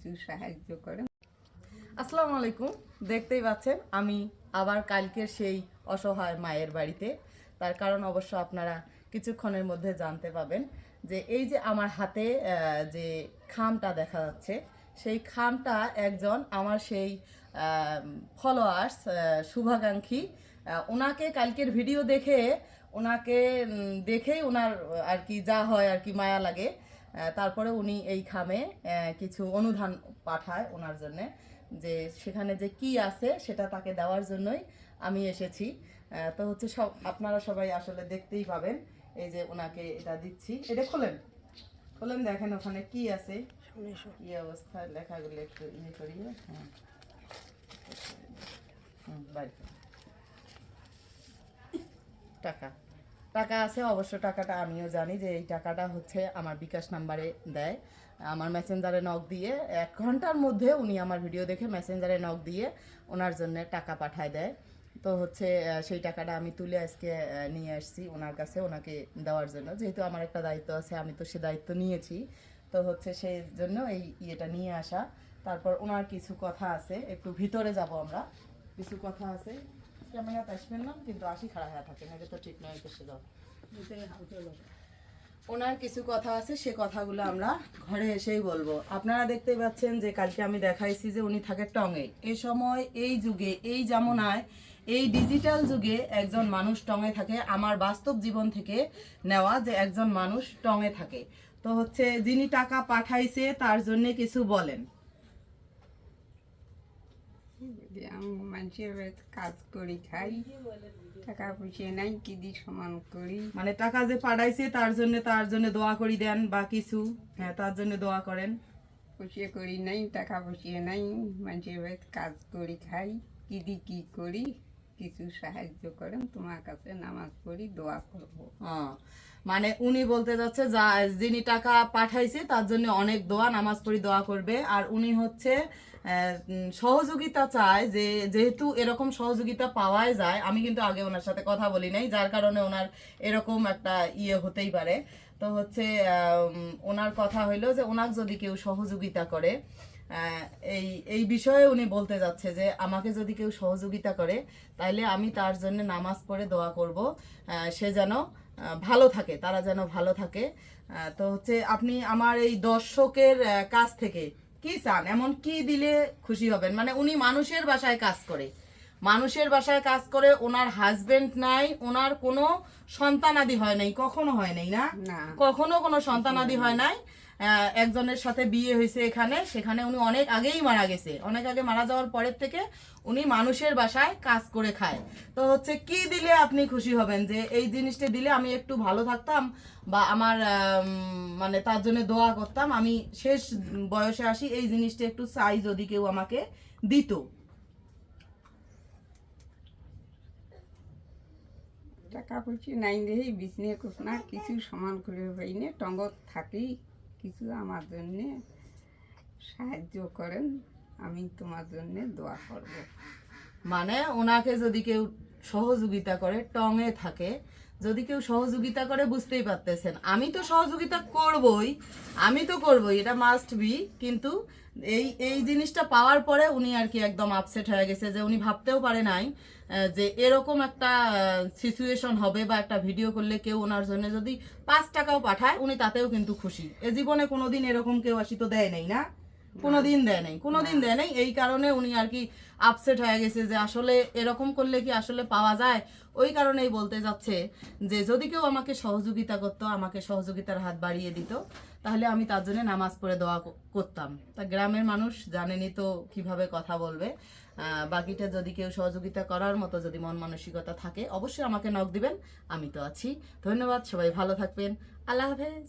কিছু সাহায্য করেন। আসসালামু আলাইকুম। দেখতেই পাচ্ছেন আমি আবার কালকের সেই অসহায় মায়ের বাড়িতে। তার কারণ অবশ্য আপনারা কিছুক্ষণের মধ্যে জানতে পাবেন যে এই যে আমার হাতে যে খামটা দেখা যাচ্ছে, সেই খামটা একজন আমার সেই ফলোয়ার্স, শুভাকাঙ্ক্ষী, ওনাকে কালকের ভিডিও দেখে ওনাকে দেখেই ওনার আর কি যা হয় আর কি মায়া লাগে। তারপরে উনি এই খামে কিছু অনুদান পাঠায় ওনার জন্যে, যে সেখানে যে কি আছে সেটা তাকে দেওয়ার জন্যই আমি এসেছি। তো হচ্ছে সব আপনারা সবাই আসলে দেখতেই পাবেন। এই যে ওনাকে এটা দিচ্ছি, এটা খোলেন খোলেন, দেখেন ওখানে কি আছে, কি অবস্থা, লেখাগুলো একটু ইয়ে করিয়ে। হ্যাঁ, বাড়ি টাকা টাকা আছে অবশ্য। টাকাটা আমিও জানি যে এই টাকাটা হচ্ছে আমার বিকাশ নাম্বারে দেয়। আমার মেসেঞ্জারে নক দিয়ে 1 ঘন্টার মধ্যে উনি আমার ভিডিও দেখে মেসেঞ্জারে নক দিয়ে ওনার জন্য টাকা পাঠায় দেয়। তো হচ্ছে সেই টাকাটা আমি তুলে আজকে নিয়ে আসছি ওনার কাছে, ওনাকে দেওয়ার জন্য। যেহেতু আমার একটা দায়িত্ব আছে, আমি তো সে দায়িত্ব নিয়েছি। তো হচ্ছে সেই জন্য এই ইয়েটা নিয়ে আসা। তারপর ওনার কিছু কথা আছে, একটু ভিতরে যাব আমরা। কিছু কথা আছে, ক্যামেরাতে আসবেন না কিন্তু আসি খাড়া হয়ে থাকেন, এটা তো ঠিক নয়। এসে দাও, ওনার কিছু কথা আছে, সে কথাগুলো আমরা ঘরে এসেই বলবো। আপনারা দেখতেই পাচ্ছেন যে কালকে আমি দেখাইছি যে উনি থাকে টঙে। এই সময়, এই যুগে, এই জামানায়, এই ডিজিটাল যুগে একজন মানুষ টঙে থাকে। আমার বাস্তব জীবন থেকে নেওয়া যে একজন মানুষ টঙে থাকে। তো হচ্ছে যিনি টাকা পাঠাইছে তার জন্য কিছু বলেন। আমি মানুষের বাড়িতে কাজ করি, খাই, টাকা পয়সা নাই, কি দিয়ে সমান করি। মানে টাকা যে পাঠাইছে তার জন্য দোয়া করি দেন বা কিছু, হ্যাঁ তার জন্য দোয়া করেন। পয়সা করি নাই, টাকা পয়সা নাই, মানুষের বাড়িতে কাজ করি, খাই, কি দিয়ে কি করি, কিছু সাহায্য করেন, তোমার কাছে নামাজ পড়ি, দোয়া করবো। মানে উনি বলতে যাচ্ছে যা যিনি টাকা পাঠাইছে তার জন্য অনেক দোয়া, নামাজ পড়ি, দোয়া করবে। আর উনি হচ্ছে সহযোগিতা চায়, যে যেহেতু এরকম সহযোগিতা পাওয়াই যায়। আমি কিন্তু আগে ওনার সাথে কথা বলি নাই, যার কারণে ওনার এরকম একটা ইয়ে হতেই পারে। তো হচ্ছে ওনার কথা হইলো যে ওনার যদি কেউ সহযোগিতা করে, এই এই বিষয়ে উনি বলতে যাচ্ছে যে আমাকে যদি কেউ সহযোগিতা করে তাহলে আমি তার জন্য নামাজ পড়ে দোয়া করব, সে যেন ভালো থাকে, তারা যেন ভালো থাকে। তো হচ্ছে আপনি আমার এই দর্শকের কাছ থেকে কি চান, এমন কি দিলে খুশি হবেন? মানে উনি মানুষের বাসায় কাজ করে, মানুষের বাসায় কাজ করে, ওনার হাজবেন্ড নাই, ওনার কোনো সন্তানাদি হয় নাই, কখনো হয় নাই, না কখনো কোনো সন্তানাদি হয় নাই। একজনের সাথে বিয়ে হয়েছে এখানে, সেখানে উনি অনেক আগেই মারা গেছে। অনেক আগে মারা যাওয়ার পরের থেকে উনি মানুষের বাসায় কাজ করে খায়। তো হচ্ছে কি দিলে আপনি খুশি হবেন, যে এই জিনিসটা দিলে আমি একটু ভালো থাকতাম বা আমার মানে তার জন্য দোয়া করতাম, আমি শেষ বয়সে আসি, এই জিনিসটা একটু চাই যদি কেউ আমাকে দিত। টাকা পয়সা নাই দেখি বিজনেস করছ না, কিছু সমান করে পাই না, টঙ্গত থাকি, কিছু আমার জন্যে সাহায্য করেন, আমি তোমার জন্যে দোয়া করব। মানে ওনাকে যদি কেউ সহযোগিতা করে, টঙে থাকে, যদি কেউ সহযোগিতা করে, বুঝতেই পারতেছেন আমি তো সহযোগিতা করবই, আমি তো করবই, এটা মাস্ট বি। কিন্তু এই এই জিনিসটা পাওয়ার পরে উনি আর কি একদম আপসেট হয়ে গেছে, যে উনি ভাবতেও পারে নাই যে এরকম একটা সিচুয়েশন হবে, বা একটা ভিডিও করলে কেউ ওনার জন্য যদি 5 টাকাও পাঠায় উনি তাতেও কিন্তু খুশি। এ জীবনে কোনোদিন এরকম কেউ আসি তো দেয় নাই, না কোনোদিন দেয় নাই, কোনোদিন দেয় নাই। এই কারণে উনি আর কি আপসেট হয়ে গেছে যে আসলে এরকম করলে কি আসলে পাওয়া যায়। ওই কারণেই বলতে যাচ্ছে যে যদি কেউ আমাকে সহযোগিতা করতো, আমাকে সহযোগিতার হাত বাড়িয়ে দিত, তাহলে আমি তার জন্য নামাজ পড়ে দোয়া করতাম। তা গ্রামের মানুষ জানেনি তো কিভাবে কথা বলবে। বাকিটা যদি কেউ সহযোগিতা করার মতো যদি মন মানসিকতা থাকে অবশ্যই আমাকে নক দিবেন, আমি তো আছি। ধন্যবাদ, সবাই ভালো থাকবেন, আল্লাহ হাফেজ।